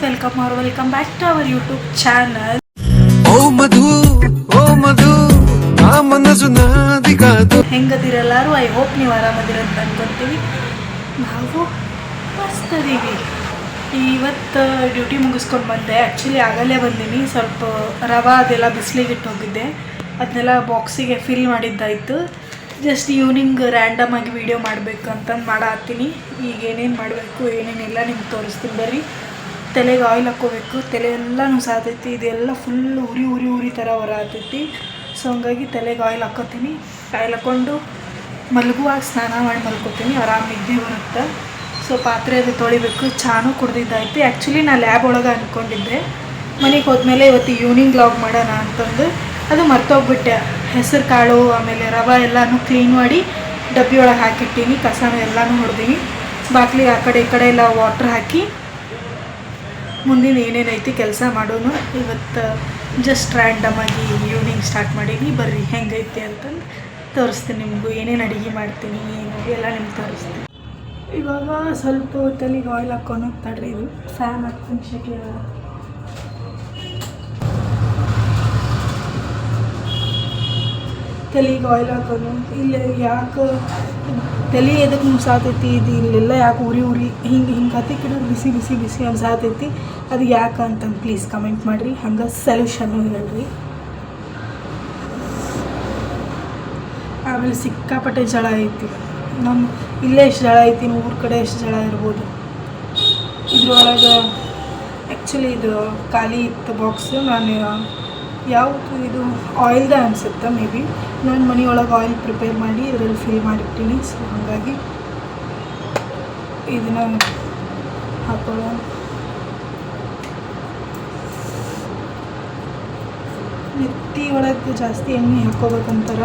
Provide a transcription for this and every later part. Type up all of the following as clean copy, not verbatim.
guys, welcome back to our YouTube channel. ಹೆಂಗದಿರೆಲ್ಲರೂ I hope ನೀವು ಆರಾಮದಿರ ಅಂತ ಅನ್ಕೊಂತೀವಿ. ನಾವು ಮಸ್ತದೀವಿ. ಇವತ್ತು ಡ್ಯೂಟಿ ಮುಗಿಸ್ಕೊಂಡು ಬಂದೆ. ಆ್ಯಕ್ಚುಲಿ ಆಗಲೇ ಬಂದೀನಿ. ಸ್ವಲ್ಪ ರವೆ ಅದೆಲ್ಲ ಬಿಸಿಲಿಗೆ ಇಟ್ಟು ಹೋಗಿದ್ದೆ. ಅದನ್ನೆಲ್ಲ ಬಾಕ್ಸಿಗೆ ಫಿಲ್ ಮಾಡಿದ್ದಾಯಿತು. ಜಸ್ಟ್ ಈವ್ನಿಂಗ್ ರ್ಯಾಂಡಮ್ ಆಗಿ ವೀಡಿಯೋ ಮಾಡಬೇಕು ಅಂತಂದು ಮಾಡಾತ್ತೀನಿ. ಈಗ ಏನೇನು ಮಾಡಬೇಕು ಏನೇನೆಲ್ಲ ನಿಮ್ಗೆ ತೋರಿಸ್ತೀನಿ ಬರ್ರಿ. ತಲೆಗೆ ಆಯಿಲ್ ಹಾಕ್ಕೋಬೇಕು. ತಲೆ ಎಲ್ಲ ನುಸಾತೈತಿ. ಇದೆಲ್ಲ ಫುಲ್ ಉರಿ ಥರ ಹೊರ ಆಗ್ತೈತಿ. ಸೊ ಹಂಗಾಗಿ ತಲೆಗೆ ಆಯಿಲ್ ಹಾಕ್ಕೋತೀನಿ. ಆಯಿಲ್ ಹಾಕ್ಕೊಂಡು ಮಲಗುವಾಗ ಸ್ನಾನ ಮಾಡಿ ಮಲ್ಕೋತೀನಿ. ಆರಾಮ ನಿದ್ದೆ ಬರುತ್ತೆ. ಸೊ ಪಾತ್ರೆ ಅದು ತೊಳಿಬೇಕು. ಚಾನೂ ಕುಡ್ದಿದ್ದಾಯ್ತು. ಆ್ಯಕ್ಚುಲಿ ನಾನು ಲ್ಯಾಬ್ ಒಳಗೆ ಅಂದ್ಕೊಂಡಿದ್ದೆ ಮನೆಗೆ ಹೋದ್ಮೇಲೆ ಇವತ್ತು ಈವ್ನಿಂಗ್ ವ್ಲಾಗ್ ಮಾಡೋಣ ಅಂತಂದು ಅದು ಮರ್ತೋಗ್ಬಿಟ್ಟೆ. ಹೆಸರು ಕಾಳು ಆಮೇಲೆ ರವೆ ಎಲ್ಲನೂ ಕ್ಲೀನ್ ಮಾಡಿ ಡಬ್ಬಿ ಒಳಗೆ ಹಾಕಿಟ್ಟೀನಿ. ಕಸನೂ ಎಲ್ಲನೂ ಹೊಡೆದೀನಿ. ಬಾಗಿಲಿಗೆ ಆ ಕಡೆ ಈ ಕಡೆ ಎಲ್ಲ ವಾಟ್ರ್ ಹಾಕಿ ಮುಂದಿನ ಏನೇನೈತಿ ಕೆಲಸ ಮಾಡೋನು. ಇವತ್ತು ಜಸ್ಟ್ ರ್ಯಾಂಡಮ್ ಆಗಿ ಈವ್ನಿಂಗ್ ಸ್ಟಾರ್ಟ್ ಮಾಡೀನಿ. ಬರ್ರಿ ಹೆಂಗೈತಿ ಅಂತಂದು ತೋರಿಸ್ತೀನಿ ನಿಮಗೂ. ಏನೇನು ಅಡುಗೆ ಮಾಡ್ತೀನಿ ಏನು ಎಲ್ಲ ನಿಮ್ಗೆ ತೋರಿಸ್ತೀನಿ. ಇವಾಗ ಸ್ವಲ್ಪ ತಲೆಗೆ ಆಯಿಲ್ ಹಾಕ್ಕೊಂಡು ತಡ್ರಿ. ಇದು ಫ್ಯಾನ್ ಹಾಕ್ತೀನಿ ಶೆಕೆ. ತಲೆಗೆ ಆಯಿಲ್ ಹಾಕೋನು. ಇಲ್ಲಿ ಯಾಕೆ ತಲೆ ಎದಕ್ಕೆ ನುಸಾತೈತಿ, ಇದು ಇಲ್ಲೆಲ್ಲ ಯಾಕೆ ಉರಿ ಹಿಂಗೆ ಹತ್ತಿಕಿಡ ಬಿಸಿ ಅನ್ಸಾತೈತಿ. ಅದು ಯಾಕೆ ಅಂತಂದು ಪ್ಲೀಸ್ ಕಮೆಂಟ್ ಮಾಡಿರಿ. ಹಂಗೆ ಸೊಲ್ಯೂಷನ್ನು ಹೇಳ್ರಿ. ಆಮೇಲೆ ಸಿಕ್ಕಾಪಟ್ಟೆ ಜಳ ಐತಿ. ನಮ್ಮ ಇಲ್ಲೇ ಎಷ್ಟು ಜಳ ಐತಿ, ಊರ ಕಡೆ ಎಷ್ಟು ಜಳ ಇರ್ಬೋದು. ಇದ್ರೊಳಗೆ ಆ್ಯಕ್ಚುಲಿ ಇದು ಖಾಲಿ ಇತ್ತು ಬಾಕ್ಸ್. ನಾನು ಯಾವುದು ಇದು ಆಯಿಲ್ದ ಅನಿಸುತ್ತೆ ಮೇ ಬಿ. ನಾನು ಮನೆಯೊಳಗೆ ಆಯಿಲ್ ಪ್ರಿಪೇರ್ ಮಾಡಿ ಇದರಲ್ಲಿ ಫಿಲ್ ಮಾಡಿರ್ತೀನಿ. ಸೊ ಹಾಗಾಗಿ ಇದನ್ನು ಹಾಕೊಳ್ಳೋ. ನೆತ್ತಿ ಒಳಗೆ ಜಾಸ್ತಿ ಎಣ್ಣೆ ಹಾಕ್ಕೋಬೇಕಂತಾರ.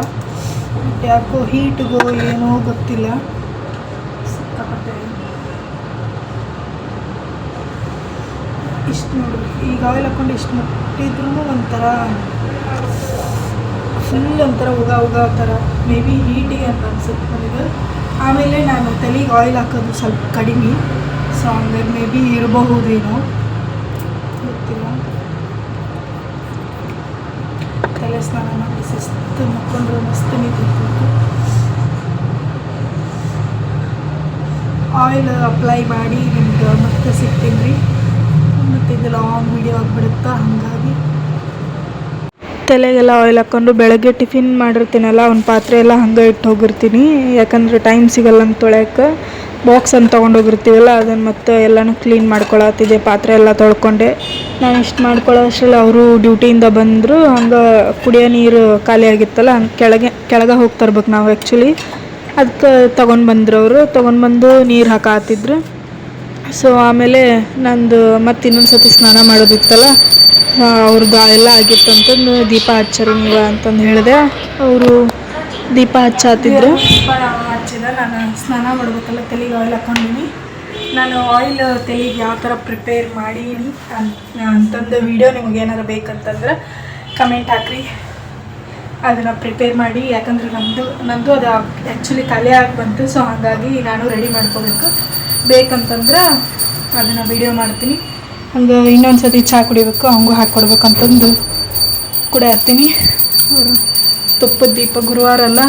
ಯಾಕೋ ಹೀಟ್ಗೋ ಏನೋ ಗೊತ್ತಿಲ್ಲ. ಸಿಕ್ಕಾಪಟ್ಟೆ ಇಷ್ಟು ನೋಡ್ರಿ. ಈಗ ಆಯಿಲ್ ಹಾಕ್ಕೊಂಡು ಇಷ್ಟು ಮುಟ್ಟಿದ್ರೂ ಒಂಥರ ಫುಲ್ ಒಂಥರ ಉಗ ಥರ ಮೇ ಬಿ ಹೀಟಿಗೆ ಅಂತ ಅನ್ಸುತ್ತೆ ನನಗೆ. ಆಮೇಲೆ ನಾನು ತಲೆಗೆ ಆಯಿಲ್ ಹಾಕೋದು ಸ್ವಲ್ಪ ಕಡಿಮೆ. ಸೊ ಹಂಗಾಗಿ ಮೇ ಬಿ ಇರಬಹುದೇನೋ ಗೊತ್ತಿಲ್ಲ. ತಲೆ ಸ್ನಾನ ಮಾಡಿ ಶಿಸ್ತು ಮುಕ್ಕೊಂಡ್ರೆ ಮಸ್ತ್ ನಿಂತಿರ್ಬೇಕು. ಆಯಿಲ್ ಅಪ್ಲೈ ಮಾಡಿ ನಿಮ್ಗೆ ಮತ್ತೆ ಸಿಗ್ತೀನಿ ರೀ. ಮತ್ತು ಇದು ಲಾಂಗ್ ವೀಡಿಯೋ ಆಗಿಬಿಡುತ್ತಾ. ಹಾಗಾಗಿ ತಲೆಗೆಲ್ಲ ಆಯಿಲ್ ಹಾಕ್ಕೊಂಡು ಬೆಳಗ್ಗೆ ಟಿಫಿನ್ ಮಾಡಿರ್ತೀನಲ್ಲ ಒಂದು ಪಾತ್ರೆ ಎಲ್ಲ ಹಂಗೆ ಇಟ್ಟು ಹೋಗಿರ್ತೀನಿ. ಯಾಕಂದರೆ ಟೈಮ್ ಸಿಗಲ್ಲ ಅಂತ ತೊಳ್ಯಕ್ಕೆ. ಬಾಕ್ಸ್ ಅಂತ ತೊಗೊಂಡೋಗಿರ್ತೀವಲ್ಲ ಅದನ್ನು ಮತ್ತೆ ಎಲ್ಲನೂ ಕ್ಲೀನ್ ಮಾಡ್ಕೊಳತ್ತಿದ್ದೆ. ಪಾತ್ರೆ ಎಲ್ಲ ತೊಳ್ಕೊಂಡೆ. ನಾನು ಇಷ್ಟು ಮಾಡ್ಕೊಳ್ಳೋ ಅಷ್ಟರಲ್ಲಿ ಅವರು ಡ್ಯೂಟಿಯಿಂದ ಬಂದರು. ಹಂಗೆ ಕುಡಿಯೋ ನೀರು ಖಾಲಿ ಆಗಿತ್ತಲ್ಲ, ಹಂಗೆ ಕೆಳಗೆ ಹೋಗಿ ತರ್ಬೇಕು ನಾವು ಆ್ಯಕ್ಚುಲಿ. ಅದಕ್ಕೆ ತೊಗೊಂಡು ಬಂದು ನೀರು ಹಾಕಾತಿದ್ರು. ಸೊ ಆಮೇಲೆ ನಂದು ಮತ್ತೆ ಇನ್ನೊಂದು ಸತಿ ಸ್ನಾನ ಮಾಡೋದಿತ್ತಲ್ಲ, ಅವ್ರದ್ದು ಎಲ್ಲ ಆಗಿತ್ತು ಅಂತಂದು ದೀಪ ಹಚ್ಚರಿ ನೀವು ಅಂತಂದು ಹೇಳಿದೆ. ಅವರು ದೀಪ ಹಚ್ಚಾತಿದ್ರು. ದೀಪ ಹಚ್ಚಿದ. ನಾನು ಸ್ನಾನ ಮಾಡ್ಬೇಕಲ್ಲ, ತಲೆಗೆ ಆಯಿಲ್ ಹಾಕ್ಕೊಂಡಿನಿ. ನಾನು ಆಯಿಲ್ ತಲೆಗೆ ಯಾವ ಥರ ಪ್ರಿಪೇರ್ ಮಾಡೀನಿ ಅಂತಂದು ವೀಡಿಯೋ ನಿಮ್ಗೆ ಏನಾರು ಬೇಕಂತಂದ್ರೆ ಕಮೆಂಟ್ ಹಾಕ್ರಿ. ಅದನ್ನು ಪ್ರಿಪೇರ್ ಮಾಡಿ. ಯಾಕಂದರೆ ನಂದು ಅದು ಆ್ಯಕ್ಚುಲಿ ಖಾಲಿ ಆಗಿ ಬಂತು. ಸೊ ಹಾಗಾಗಿ ನಾನು ರೆಡಿ ಮಾಡ್ಕೋಬೇಕು. ಬೇಕಂತಂದ್ರೆ ಅದನ್ನು ವೀಡಿಯೋ ಮಾಡ್ತೀನಿ. ಹಂಗೆ ಇನ್ನೊಂದು ಸತಿ ಚಹಾ ಕುಡಿಬೇಕು, ಹಂಗೂ ಹಾಕ್ಕೊಡ್ಬೇಕಂತಂದು ಕುಡಿಯತ್ತೀನಿ. ಅವರು ತುಪ್ಪದ ದೀಪ ಗುರುವಾರ ಅಲ್ಲ.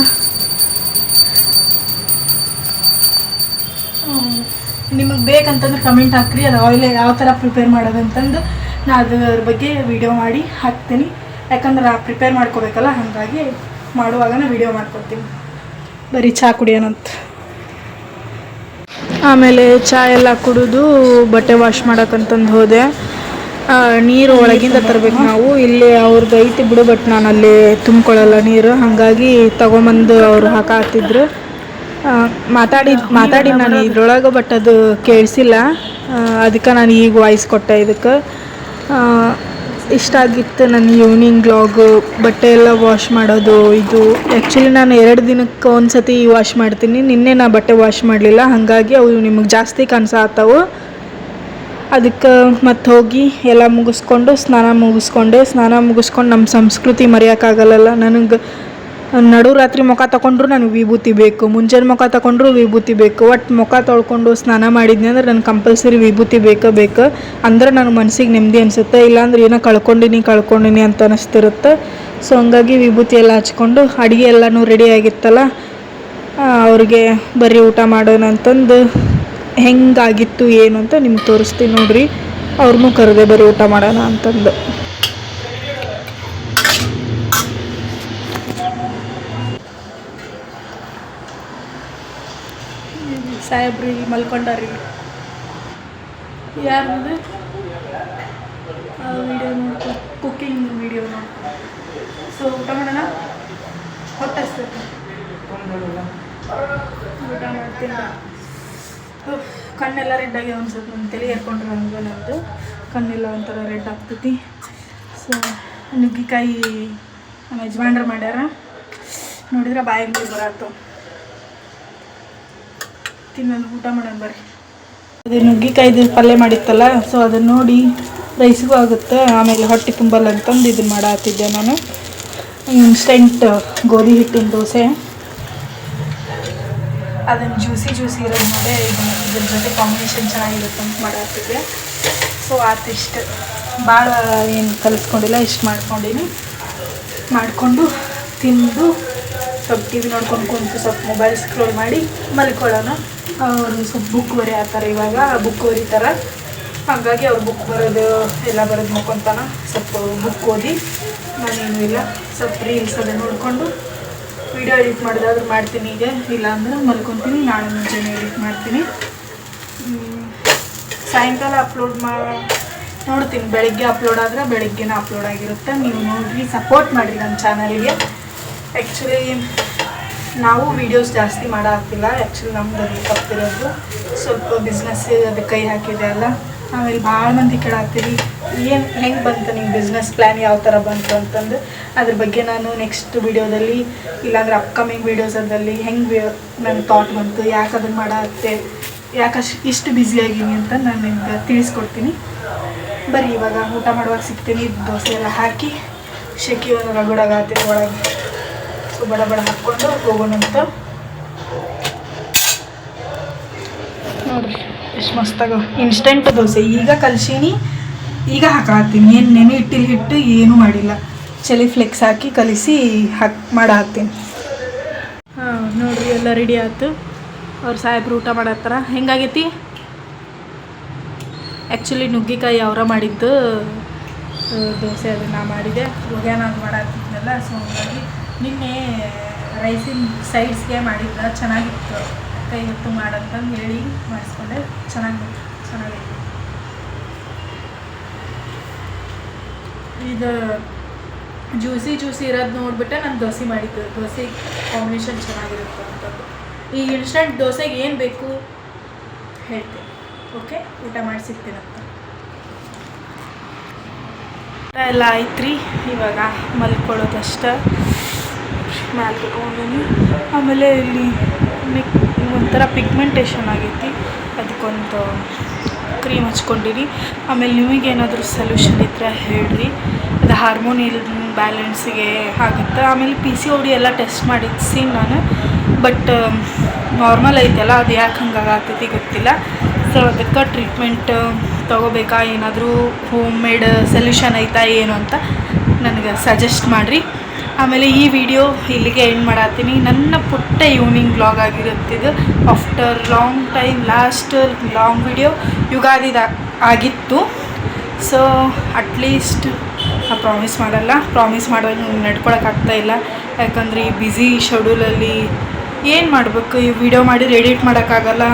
ನಿಮಗೆ ಬೇಕಂತಂದ್ರೆ ಕಮೆಂಟ್ ಹಾಕ್ರಿ. ಅದು ಆಯಿಲ್ ಯಾವ ಥರ ಪ್ರಿಪೇರ್ ಮಾಡೋದಂತಂದು ನಾನು ಅದ್ರ ಬಗ್ಗೆ ವೀಡಿಯೋ ಮಾಡಿ ಹಾಕ್ತೀನಿ. ಯಾಕಂದ್ರೆ ಪ್ರಿಪೇರ್ ಮಾಡ್ಕೋಬೇಕಲ್ಲ, ಹಾಗಾಗಿ ಮಾಡುವಾಗನೇ ವೀಡಿಯೋ ಮಾಡ್ಕೊತೀನಿ. ಬರೀ ಚಹಾ ಕುಡಿಯೋಣಂತ. ಆಮೇಲೆ ಚಹಾ ಎಲ್ಲ ಕುಡಿದು ಬಟ್ಟೆ ವಾಶ್ ಮಾಡೋಕ್ಕಂತಂದು ಹೋದೆ. ನೀರು ಒಳಗಿಂದ ತರಬೇಕು ನಾವು. ಇಲ್ಲಿ ಅವ್ರದ್ದು ಐತಿ ಬಿಡು, ಬಟ್ ನಾನು ಅಲ್ಲಿ ತುಂಬ್ಕೊಳ್ಳಲ್ಲ ನೀರು. ಹಾಗಾಗಿ ತೊಗೊಂಬಂದು ಅವರು ಹಾಕಾತಿದ್ರು. ಮಾತಾಡಿ ನಾನು ಇದ್ರೊಳಗೆ, ಬಟ್ ಅದು ಕೇಳಿಸಿಲ್ಲ. ಅದಕ್ಕೆ ನಾನು ಈಗ ವಾಯ್ಸ್ ಕೊಟ್ಟೆ. ಇದಕ್ಕೆ ಇಷ್ಟ ಆಗಿತ್ತು ನನ್ನ ಈವ್ನಿಂಗ್ ವ್ಲಾಗು. ಬಟ್ಟೆ ಎಲ್ಲ ವಾಶ್ ಮಾಡೋದು. ಇದು ಆ್ಯಕ್ಚುಲಿ ನಾನು 2 ದಿನಕ್ಕೆ ಒಂದು ಸತಿ ವಾಶ್ ಮಾಡ್ತೀನಿ. ನಿನ್ನೆ ನಾ ಬಟ್ಟೆ ವಾಶ್ ಮಾಡಲಿಲ್ಲ, ಹಾಗಾಗಿ ಅವು ನಿಮಗೆ ಜಾಸ್ತಿ ಕಾಣಿಸಾತ್ತವು. ಅದಕ್ಕೆ ಮತ್ತೆ ಹೋಗಿ ಎಲ್ಲ ಮುಗಿಸ್ಕೊಂಡು ಸ್ನಾನ ಮುಗಿಸ್ಕೊಂಡು ನಮ್ಮ ಸಂಸ್ಕೃತಿ ಮರೆಯೋಕ್ಕಾಗಲ್ಲ. ನನಗೆ ನಡು ರಾತ್ರಿ ಮುಖ ತಗೊಂಡ್ರು ನನಗೆ ವಿಭೂತಿ ಬೇಕು, ಮುಂಜಾನೆ ಮುಖ ತಗೊಂಡ್ರು ವಿಭೂತಿ ಬೇಕು. ಒಟ್ಟು ಮುಖ ತೊಳ್ಕೊಂಡು ಸ್ನಾನ ಮಾಡಿದ್ನಿ ಅಂದ್ರೆ ನನಗೆ ಕಂಪಲ್ಸರಿ ವಿಭೂತಿ ಬೇಕು. ಅಂದ್ರೆ ನನ್ನ ಮನಸ್ಸಿಗೆ ನೆಮ್ಮದಿ ಅನಿಸುತ್ತೆ. ಇಲ್ಲಾಂದ್ರೆ ಏನೋ ಕಳ್ಕೊಂಡಿನಿ ಅಂತ ಅನಿಸ್ತಿರುತ್ತೆ. ಸೊ ಹಂಗಾಗಿ ವಿಭೂತಿ ಎಲ್ಲ ಹಚ್ಕೊಂಡು ಅಡುಗೆ ಎಲ್ಲನೂ ರೆಡಿ ಆಗಿತ್ತಲ್ಲ, ಅವ್ರಿಗೆ ಬರ್ರಿ ಊಟ ಮಾಡೋಣ ಅಂತಂದು ಹೆಂಗಾಗಿತ್ತು ಏನು ಅಂತ ನಿಮ್ಗೆ ತೋರಿಸ್ತೀನಿ ನೋಡ್ರಿ. ಅವ್ರನ್ನೂ ಕರೆದೆ ಬರ್ರಿ ಊಟ ಮಾಡೋಣ ಅಂತಂದು. ಸಾಹೇಬ್ರಿ ಮಲ್ಕೊಂಡಾರಿ. ಯಾರದು ವಿಡಿಯೋ ನೋಡ್ಕೊ, ಕುಕ್ಕಿಂಗ್ ವಿಡಿಯೋ ನೋಡ್ಕೊ. ಸೊ ಊಟ ಮಾಡೋಣ, ಹೊಟ್ಟೆ ಹಸ್ಬೇಕು, ಊಟ ಮಾಡ್ತೀನಿ. ಕಣ್ಣೆಲ್ಲ ರೆಡ್ ಆಗಿ ಅನ್ಸುತ್ತೆ, ನನ್ನ ತಲೆ ಏರ್ಕೊಂಡ್ರೆ ಹಂಗೆ ನಮ್ಮದು ಕಣ್ಣೆಲ್ಲ ಒಂಥರ ರೆಡ್ ಆಗ್ತೈತಿ. ಸೊ ನುಗ್ಗಿಕಾಯಿ ನಮ್ಮ ಯಜಮಾನ್ರು ಮಾಡ್ಯಾರ, ನೋಡಿದ್ರೆ ಬಾಯಿಗೆ ಬರತ್ತು. ತಿನ್ನೋದು ಊಟ ಮಾಡೋಣ ಬರ್ರಿ. ಅದೇ ನುಗ್ಗಿಕಾಯ್ದು ಪಲ್ಯ ಮಾಡಿತ್ತಲ್ಲ, ಸೊ ಅದನ್ನು ನೋಡಿ ರೈಸಿಗೂ ಆಗುತ್ತೆ, ಆಮೇಲೆ ಹೊಟ್ಟೆ ತುಂಬಲ್ಲ ಅಂತಂದು ಇದನ್ನು ಮಾಡತ್ತಿದ್ದೆ ನಾನು. ಇನ್ಸ್ಟೆಂಟ್ ಗೋಧಿ ಹಿಟ್ಟಿನ ದೋಸೆ, ಅದನ್ನು ಜ್ಯೂಸಿ ಇರೋದು ನೋಡಿ ಇದ್ರ ಜೊತೆ ಕಾಂಬಿನೇಷನ್ ಚೆನ್ನಾಗಿರುತ್ತೆ ಅಂತ ಮಾಡತ್ತಿದ್ದೆ. ಸೊ ಆತಿಷ್ಟು ಭಾಳ ಏನು ಕಲಿಸ್ಕೊಂಡಿಲ್ಲ, ಇಷ್ಟು ಮಾಡಿಕೊಂಡು ತಿಂದು ಸ್ವಲ್ಪ ಟಿ ವಿ ನೋಡ್ಕೊಂಡು ಕುಂತು ಸ್ವಲ್ಪ ಮೊಬೈಲ್ ಸ್ಕ್ರೋಲ್ ಮಾಡಿ ಮಲ್ಕೊಳ್ಳೋಣ. ಅವರು ಸ್ವಲ್ಪ ಬುಕ್ ಬರೆಯತ್ತಾರೆ, ಇವಾಗ ಬುಕ್ ಬರೀತಾರೆ. ಹಾಗಾಗಿ ಅವ್ರು ಬುಕ್ ಬರೋದು ಎಲ್ಲ ಬರೋದು ನೋಡ್ಕೊತಾನ. ಸ್ವಲ್ಪ ಬುಕ್ ಓದಿ, ನಾನೇನು ಇಲ್ಲ ಸ್ವಲ್ಪ ರೀಲ್ಸ್ ಅದನ್ನು ನೋಡಿಕೊಂಡು ವಿಡಿಯೋ ಎಡಿಟ್ ಮಾಡೋದಾದ್ರೂ ಮಾಡ್ತೀನಿ. ಈಗ ಇಲ್ಲಾಂದ್ರೆ ಮಲ್ಕೊತೀನಿ, ನಾಳೆ ಮುಂಚೆನೇ ಎಡಿಟ್ ಮಾಡ್ತೀನಿ. ಸಾಯಂಕಾಲ ಅಪ್ಲೋಡ್ ನೋಡ್ತೀನಿ, ಬೆಳಗ್ಗೆ ಅಪ್ಲೋಡ್ ಆದರೆ ಬೆಳಗ್ಗೆನೇ ಅಪ್ಲೋಡ್ ಆಗಿರುತ್ತೆ. ನೀವು ನೋಡಿರಿ, ಸಪೋರ್ಟ್ ಮಾಡಿರಿ ನನ್ನ ಚಾನಲ್ಗೆ. ಆ್ಯಕ್ಚುಲಿ ನಾವು ವೀಡಿಯೋಸ್ ಜಾಸ್ತಿ ಮಾಡೋಕ್ಕಿಲ್ಲ, ಆ್ಯಕ್ಚುಲಿ ನಮ್ದು ಅದು ತಪ್ಪಿರೋದು. ಸ್ವಲ್ಪ ಬಿಸ್ನೆಸ್ ಅದಕ್ಕೆ ಕೈ ಹಾಕಿದೆ ಅಲ್ಲ. ಆಮೇಲೆ ಭಾಳ ಮಂದಿ ಕೇಳಾಗ್ತೀರಿ ಹೆಂಗೆ ಬಂತು ನಿಮ್ಮ ಬಿಸ್ನೆಸ್ ಪ್ಲ್ಯಾನ್, ಯಾವ ಥರ ಬಂತು ಅಂತಂದು. ಅದ್ರ ಬಗ್ಗೆ ನಾನು ನೆಕ್ಸ್ಟ್ ವೀಡಿಯೋದಲ್ಲಿ ಇಲ್ಲಾಂದ್ರೆ ಅಪ್ಕಮಿಂಗ್ ವೀಡಿಯೋಸಲ್ಲಿ ಹೆಂಗೆ ನನ್ನ ಥಾಟ್ ಬಂತು, ಯಾಕೆ ಅದನ್ನು ಮಾಡತ್ತೆ, ಯಾಕೆ ಇಷ್ಟು ಬ್ಯುಸಿಯಾಗೀನಿ ಅಂತ ನಾನು ನಿಮ್ಗೆ ತಿಳಿಸ್ಕೊಡ್ತೀನಿ. ಬರೀ ಇವಾಗ ಊಟ ಮಾಡುವಾಗ ಸಿಗ್ತೀನಿ. ದೋಸೆ ಎಲ್ಲ ಹಾಕಿ ಶೆಕಿ ರಗಡಾಗತ್ತೀನಿ ಒಳಗೆ. ಸೊ ಬಡ ಹಾಕ್ಕೊಂಡು ಹೋಗೋಣಂತ ನೋಡಿರಿ. ಎಷ್ಟು ಮಸ್ತಾಗ ಇನ್ಸ್ಟೆಂಟ್ ದೋಸೆ ಈಗ ಕಲ್ಸೀನಿ, ಈಗ ಹಾಕಾಕ್ತೀನಿ. ಏನು ನೆನೆ ಇಟ್ಟಿಲ್ಲ, ಹಿಟ್ಟು ಏನೂ ಮಾಡಿಲ್ಲ, ಚಳಿ ಫ್ಲೆಕ್ಸ್ ಹಾಕಿ ಕಲಿಸಿ ಮಾಡಾಕ್ತೀನಿ. ನೋಡಿರಿ ಎಲ್ಲ ರೆಡಿ ಆಯ್ತು. ಅವ್ರು ಸಾಹೇಬ್ರು ಊಟ ಮಾಡತ್ತಾರ. ಹೆಂಗಾಗೈತಿ? ಆ್ಯಕ್ಚುಲಿ ನುಗ್ಗಿಕಾಯಿ ಅವರ ಮಾಡಿದ್ದು ದೋಸೆ ಅದನ್ನು ಮಾಡಿದೆ, ಹೋಗ್ಯಾನ ಅದು ಮಾಡಾಕ್ತಿದ್ನಲ್ಲ. ಸೊ ಹಂಗಾಗಿ ನಿನ್ನೆ ರೈಸಿನ ಸೈಡ್ಸ್ಗೆ ಮಾಡಿದ್ದ ಚೆನ್ನಾಗಿತ್ತು. ಕೈ ಹೊತ್ತು ಮಾಡಂತಂದು ಹೇಳಿ ಮಾಡಿಸ್ಕೊಂಡೆ, ಚೆನ್ನಾಗೈತಿ. ಇದು ಜ್ಯೂಸಿ ಇರೋದು ನೋಡಿಬಿಟ್ಟೆ ನಾನು ದೋಸೆ ಮಾಡಿದ್ದು. ದೋಸೆ ಕಾಂಬಿನೇಷನ್ ಚೆನ್ನಾಗಿರುತ್ತೆ ಅಂತಂದು. ಈ ಇನ್ಸ್ಟೆಂಟ್ ದೋಸೆಗೆ ಏನು ಬೇಕು ಹೇಳ್ತೀನಿ, ಓಕೆ? ಊಟ ಮಾಡಿ ಸಿಗ್ತೀನಂತ. ಊಟ ಎಲ್ಲ ಆಯ್ತು ರೀ, ಇವಾಗ ಮಲ್ಕೊಳ್ಳೋದಷ್ಟೇ. ಮ್ಯಾಲೆ ತೊಗೊಂಡಿನಿ. ಆಮೇಲೆ ಇಲ್ಲಿ ಒಂಥರ ಪಿಗ್ಮೆಂಟೇಷನ್ ಆಗೈತಿ, ಅದಕ್ಕೊಂದು ಕ್ರೀಮ್ ಹಚ್ಕೊಂಡಿನಿ. ಆಮೇಲೆ ನಿಮಗೇನಾದರೂ ಸೊಲ್ಯೂಷನ್ ಇದ್ದರೆ ಹೇಳ್ರಿ. ಅದು ಹಾರ್ಮೋನ್ ಬ್ಯಾಲೆನ್ಸಿಗೆ ಆಗುತ್ತೆ. ಆಮೇಲೆ PCOD ಎಲ್ಲ ಟೆಸ್ಟ್ ಮಾಡಿಸಿ ನಾನು, ಬಟ್ ನಾರ್ಮಲ್ ಐತಲ್ಲ, ಅದು ಯಾಕೆ ಹಂಗಾಗತ್ತೈತಿ ಗೊತ್ತಿಲ್ಲ. ಸೊ ಅದಕ್ಕೆ ಟ್ರೀಟ್ಮೆಂಟ್ ತೊಗೋಬೇಕಾ, ಏನಾದರೂ ಹೋಮ್ ಮೇಡ್ ಸೊಲ್ಯೂಷನ್ ಐತಾ ಏನು ಅಂತ ನನಗೆ ಸಜೆಸ್ಟ್ ಮಾಡಿರಿ. ಆಮೇಲೆ ಈ ವಿಡಿಯೋ ಇಲ್ಲಿಗೆ ಎಂಡ್ ಮಾಡತ್ತೀನಿ. ನನ್ನ ಪುಟ್ಟ ಈವ್ನಿಂಗ್ ವ್ಲಾಗ್ ಆಗಿರುತ್ತಿದ್ದು. After long time last long video ಯುಗಾದಿದ ಆಗಿತ್ತು. ಸೊ ಅಟ್ಲೀಸ್ಟ್ ಪ್ರಾಮಿಸ್ ಮಾಡೋದು ನಡ್ಕೊಳಕ್ಕಾಗ್ತಾಯಿಲ್ಲ. ಯಾಕಂದರೆ ಈ ಬ್ಯುಸಿ ಶೆಡ್ಯೂಲಲ್ಲಿ ಏನು ಮಾಡಬೇಕು, ಈ ವಿಡಿಯೋ ಮಾಡಿ ಎಡಿಟ್ ಮಾಡೋಕ್ಕಾಗಲ್ಲ.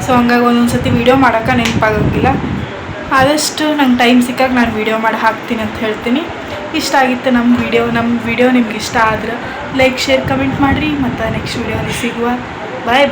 ಸೊ ಹಂಗಾಗಿ ಒಂದೊಂದು ಸತಿ ವೀಡಿಯೋ ಮಾಡೋಕ್ಕೆ ನೆನಪಾಗೋಂಗಿಲ್ಲ. ಆದಷ್ಟು ನಂಗೆ ಟೈಮ್ ಸಿಕ್ಕಾಗ ನಾನು ವೀಡಿಯೋ ಮಾಡಿ ಹಾಕ್ತೀನಿ ಅಂತ ಹೇಳ್ತೀನಿ. ಇಷ್ಟ ಆಗಿತ್ತು ನಮ್ಮ ವಿಡಿಯೋ ನಿಮ್ಗೆ ಇಷ್ಟ ಆದ್ರೆ ಲೈಕ್, ಶೇರ್, ಕಮೆಂಟ್ ಮಾಡಿರಿ. ಮತ್ತು ನೆಕ್ಸ್ಟ್ ವೀಡಿಯೋಲಿ ಸಿಗುವ. ಬಾಯ್.